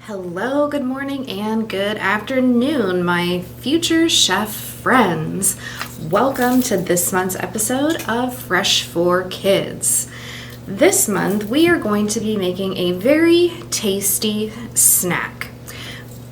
Hello, good morning, and good afternoon, my future chef friends. Welcome to this month's episode of Fresh for Kids. This month, we are going to be making a very tasty snack.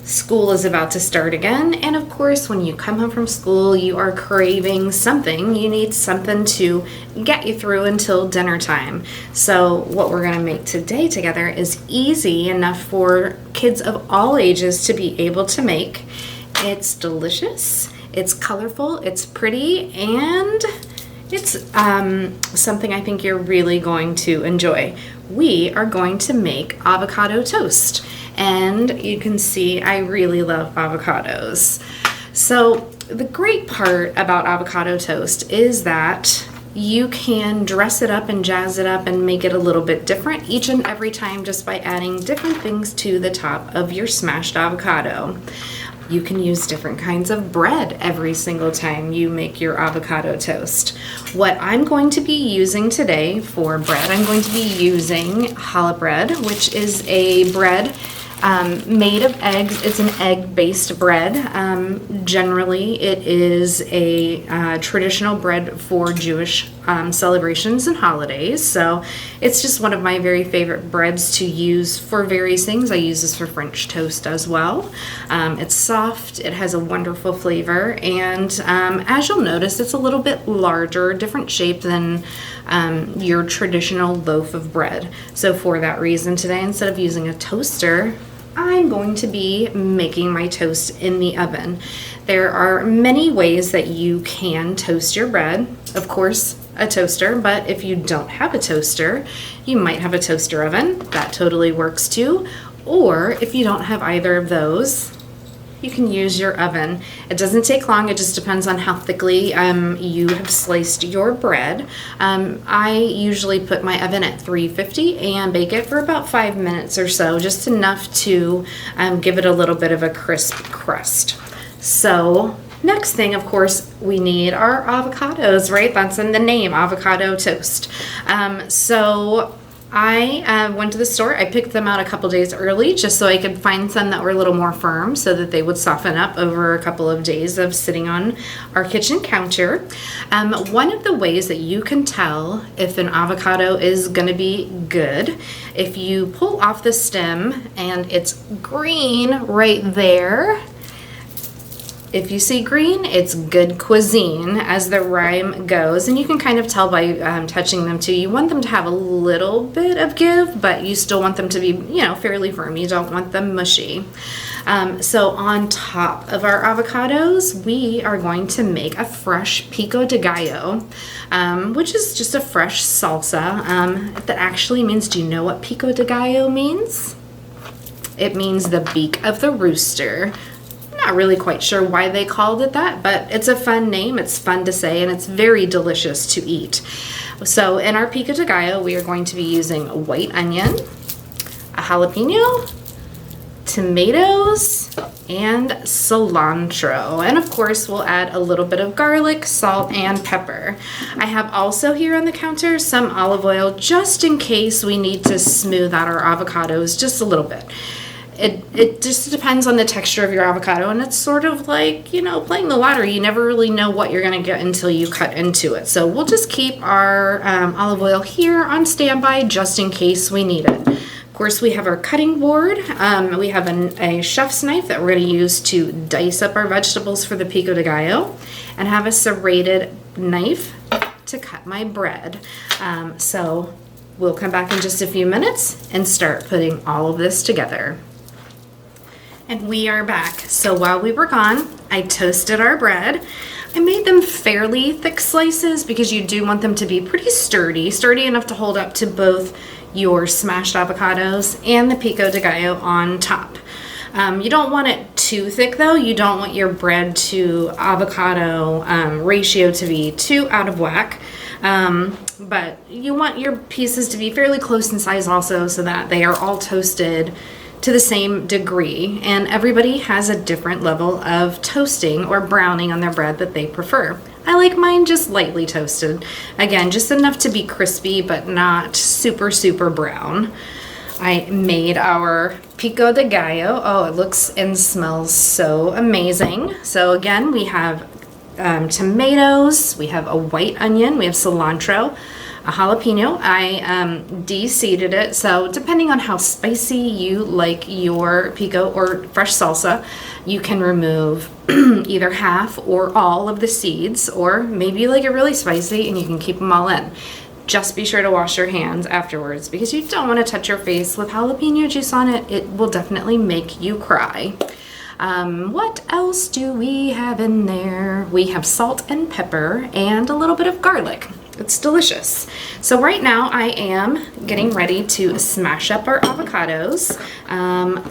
School is about to start again, and of course, when you come home from school, you are craving something. You need something to get you through until dinner time. So what we're going to make today together is easy enough for kids of all ages to be able to make. It's delicious, it's colorful, it's pretty, and it's something I think you're really going to enjoy. We are going to make avocado toast. And you can see I really love avocados. So the great part about avocado toast is that you can dress it up and jazz it up and make it a little bit different each and every time just by adding different things to the top of your smashed avocado. You can use different kinds of bread every single time you make your avocado toast. What I'm going to be using today for bread, I'm going to be using challah bread, which is a bread made of eggs. It's an egg-based bread. Generally, it is a traditional bread for Jewish celebrations and holidays. So it's just one of my very favorite breads to use for various things. I use this for French toast as well. It's soft, it has a wonderful flavor, and as you'll notice, it's a little bit larger, different shape than your traditional loaf of bread. So for that reason today, instead of using a toaster, I'm going to be making my toast in the oven. There are many ways that you can toast your bread. Of course, a toaster, but if you don't have a toaster, you might have a toaster oven. That totally works too. Or if you don't have either of those, you can use your oven. It doesn't take long. It just depends on how thickly you have sliced your bread. I usually put my oven at 350 and bake it for about 5 minutes or so, just enough to give it a little bit of a crisp crust. So next thing, of course, we need our avocados, right? That's in the name, avocado toast. So I went to the store. I picked them out a couple days early just so I could find some that were a little more firm so that they would soften up over a couple of days of sitting on our kitchen counter. One of the ways that you can tell if an avocado is going to be good, if you pull off the stem and it's green right there. If you see green, it's good cuisine, as the rhyme goes, and you can kind of tell by touching them too. You want them to have a little bit of give, but you still want them to be, fairly firm. You don't want them mushy. So on top of our avocados, we are going to make a fresh pico de gallo, which is just a fresh salsa. That actually means, do you know what pico de gallo means? It means the beak of the rooster. Not really quite sure why they called it that, but it's a fun name, it's fun to say, and it's very delicious to eat. So in our pico de gallo, we are going to be using a white onion, a jalapeno, tomatoes, and cilantro. And of course, we'll add a little bit of garlic, salt, and pepper. I have also here on the counter some olive oil, just in case we need to smooth out our avocados just a little bit. It just depends on the texture of your avocado, and it's sort of like, playing the lottery. You never really know what you're going to get until you cut into it. So we'll just keep our olive oil here on standby just in case we need it. Of course, we have our cutting board. We have a chef's knife that we're going to use to dice up our vegetables for the pico de gallo, and have a serrated knife to cut my bread. So we'll come back in just a few minutes and start putting all of this together. And we are back. So while we were gone, I toasted our bread. I made them fairly thick slices because you do want them to be pretty sturdy enough to hold up to both your smashed avocados and the pico de gallo on top. You don't want it too thick though. You don't want your bread to avocado ratio to be too out of whack. But you want your pieces to be fairly close in size also, so that they are all toasted to the same degree, and everybody has a different level of toasting or browning on their bread that they prefer. I like mine just lightly toasted. Again, just enough to be crispy, but not super, super brown. I made our pico de gallo. Oh, it looks and smells so amazing. So again, we have tomatoes, we have a white onion, we have cilantro, a jalapeno. I de-seeded it, so depending on how spicy you like your pico or fresh salsa, you can remove either half or all of the seeds, or maybe you like it really spicy and you can keep them all in. Just be sure to wash your hands afterwards because you don't want to touch your face with jalapeno juice on it. It will definitely make you cry. What else do we have in there? We have salt and pepper and a little bit of garlic. It's delicious. So right now I am getting ready to smash up our avocados.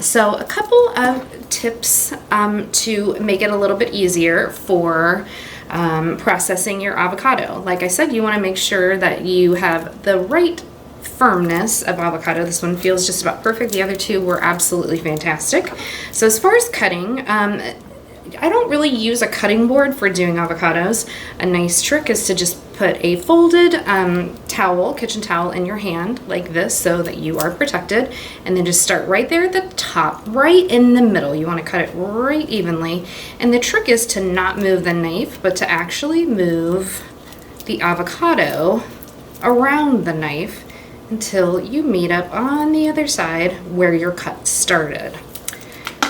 So a couple of tips to make it a little bit easier for processing your avocado. Like I said, you want to make sure that you have the right firmness of avocado. This one feels just about perfect. The other two were absolutely fantastic. So as far as cutting, I don't really use a cutting board for doing avocados. A nice trick is to just put a folded towel, kitchen towel, in your hand like this so that you are protected, and then just start right there at the top, right in the middle. You want to cut it right evenly, and the trick is to not move the knife, but to actually move the avocado around the knife until you meet up on the other side where your cut started.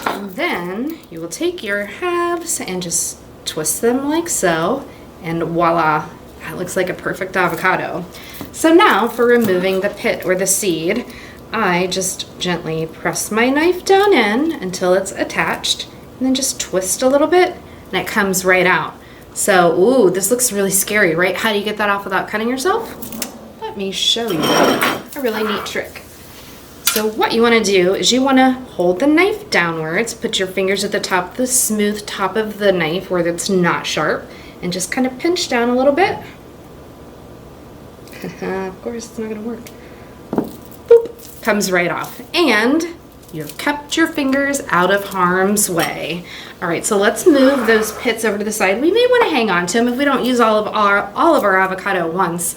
And then you will take your halves and just twist them like so, and voila, that looks like a perfect avocado. So now for removing the pit or the seed, I just gently press my knife down in until it's attached, and then just twist a little bit, and it comes right out. So, ooh, this looks really scary, right? How do you get that off without cutting yourself? Let me show you a really neat trick. So what you want to do is you want to hold the knife downwards, put your fingers at the top, the smooth top of the knife where it's not sharp, and just kind of pinch down a little bit. Of course, it's not going to work. Boop, comes right off. And you've kept your fingers out of harm's way. All right, so let's move those pits over to the side. We may want to hang on to them if we don't use all of our avocado at once.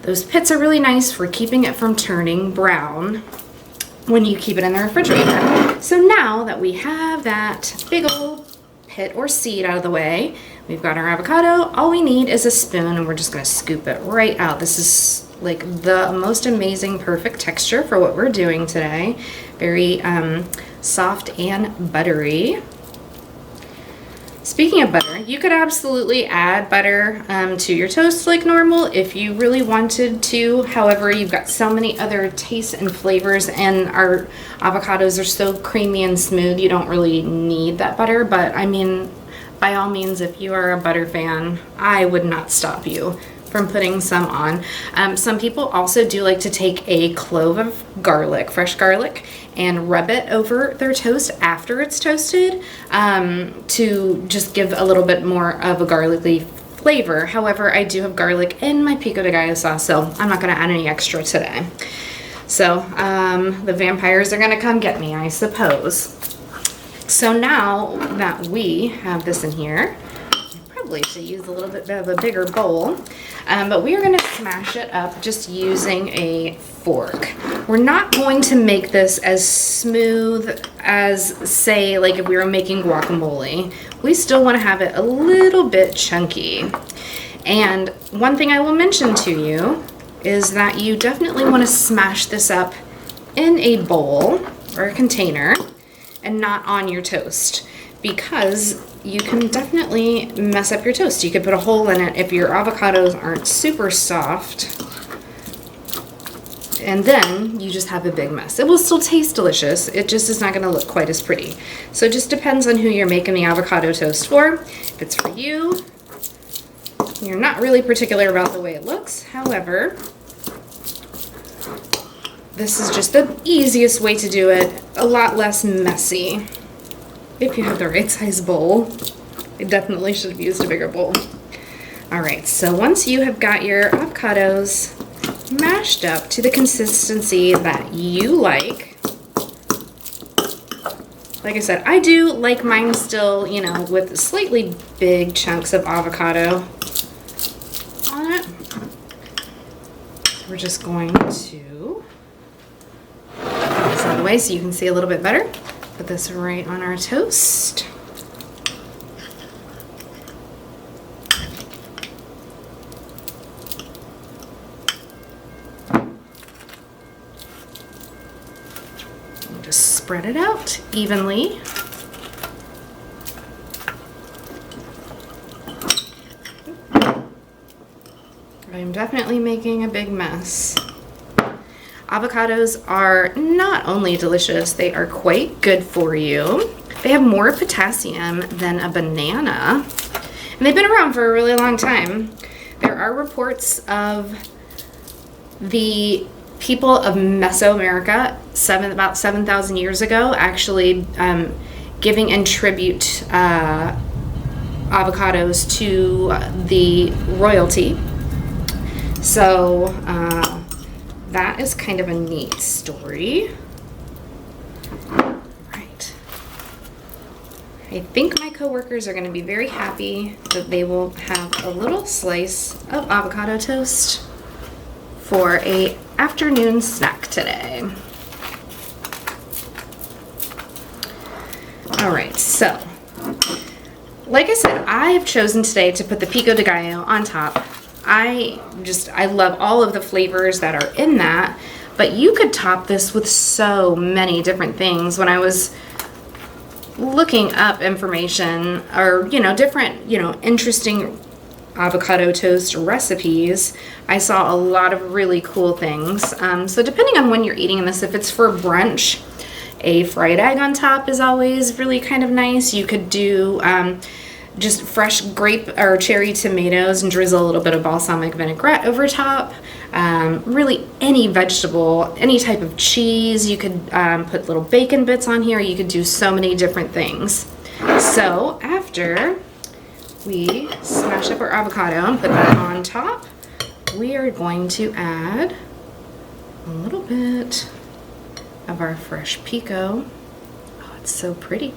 Those pits are really nice for keeping it from turning brown when you keep it in the refrigerator. So now that we have that big old pit or seed out of the way, we've got our avocado. All we need is a spoon, and we're just going to scoop it right out. This is like the most amazing, perfect texture for what we're doing today. Very soft and buttery. Speaking of butter, you could absolutely add butter to your toast like normal if you really wanted to. However, you've got so many other tastes and flavors, and our avocados are so creamy and smooth, you don't really need that butter. But I mean, by all means, if you are a butter fan, I would not stop you from putting some on. Some people also do like to take a clove of garlic, fresh garlic, and rub it over their toast after it's toasted to just give a little bit more of a garlicky flavor. However, I do have garlic in my pico de gallo sauce, so I'm not going to add any extra today. So the vampires are going to come get me, I suppose. So now that we have this in here, probably should use a little bit of a bigger bowl, but we are going to smash it up just using a fork. We're not going to make this as smooth as, say, like if we were making guacamole. We still want to have it a little bit chunky. And one thing I will mention to you is that you definitely want to smash this up in a bowl or a container and not on your toast, because you can definitely mess up your toast. You could put a hole in it if your avocados aren't super soft, and then you just have a big mess. It will still taste delicious, it just is not going to look quite as pretty. So it just depends on who you're making the avocado toast for. If it's for you, you're not really particular about the way it looks. However, this is just the easiest way to do it, a lot less messy. If you have the right size bowl, I definitely should have used a bigger bowl. All right, so once you have got your avocados mashed up to the consistency that you like I said, I do like mine still, you know, with slightly big chunks of avocado on it. We're just going to the way so you can see a little bit better. Put this right on our toast. Just spread it out evenly. I'm definitely making a big mess. Avocados are not only delicious, they are quite good for you. They have more potassium than a banana, and they've been around for a really long time. There are reports of the people of Mesoamerica about 7,000 years ago actually giving in tribute avocados to the royalty. So that is kind of a neat story. Right. I think my coworkers are going to be very happy that they will have a little slice of avocado toast for an afternoon snack today. All right, so like I said, I have chosen today to put the pico de gallo on top. I love all of the flavors that are in that, but you could top this with so many different things. When I was looking up information or, different, interesting avocado toast recipes, I saw a lot of really cool things. So depending on when you're eating this, if it's for brunch, a fried egg on top is always really kind of nice. You could do just fresh grape or cherry tomatoes and drizzle a little bit of balsamic vinaigrette over top. Really any vegetable, any type of cheese. You could put little bacon bits on here. You could do so many different things. So after we smash up our avocado and put that on top, we are going to add a little bit of our fresh pico. Oh, it's so pretty.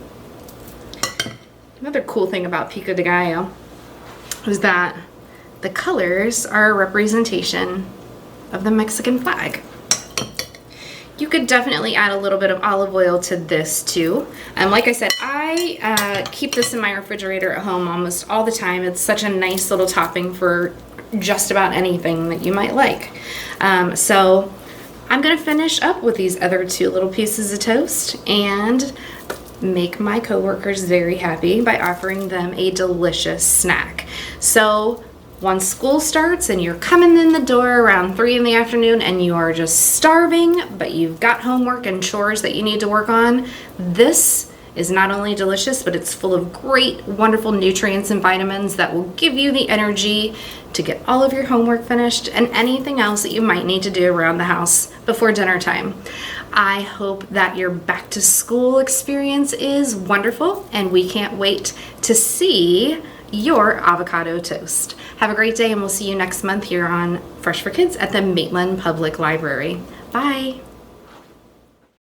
Another cool thing about pico de gallo is that the colors are a representation of the Mexican flag. You could definitely add a little bit of olive oil to this too. Like I said, I keep this in my refrigerator at home almost all the time. It's such a nice little topping for just about anything that you might like. So I'm gonna finish up with these other two little pieces of toast and make my coworkers very happy by offering them a delicious snack. So once school starts and you're coming in the door around 3 in the afternoon and you are just starving, but you've got homework and chores that you need to work on, this is not only delicious, but it's full of great, wonderful nutrients and vitamins that will give you the energy to get all of your homework finished and anything else that you might need to do around the house before dinner time. I hope that your back to school experience is wonderful, and we can't wait to see your avocado toast. Have a great day, and we'll see you next month here on Fresh for Kids at the Maitland Public Library. Bye.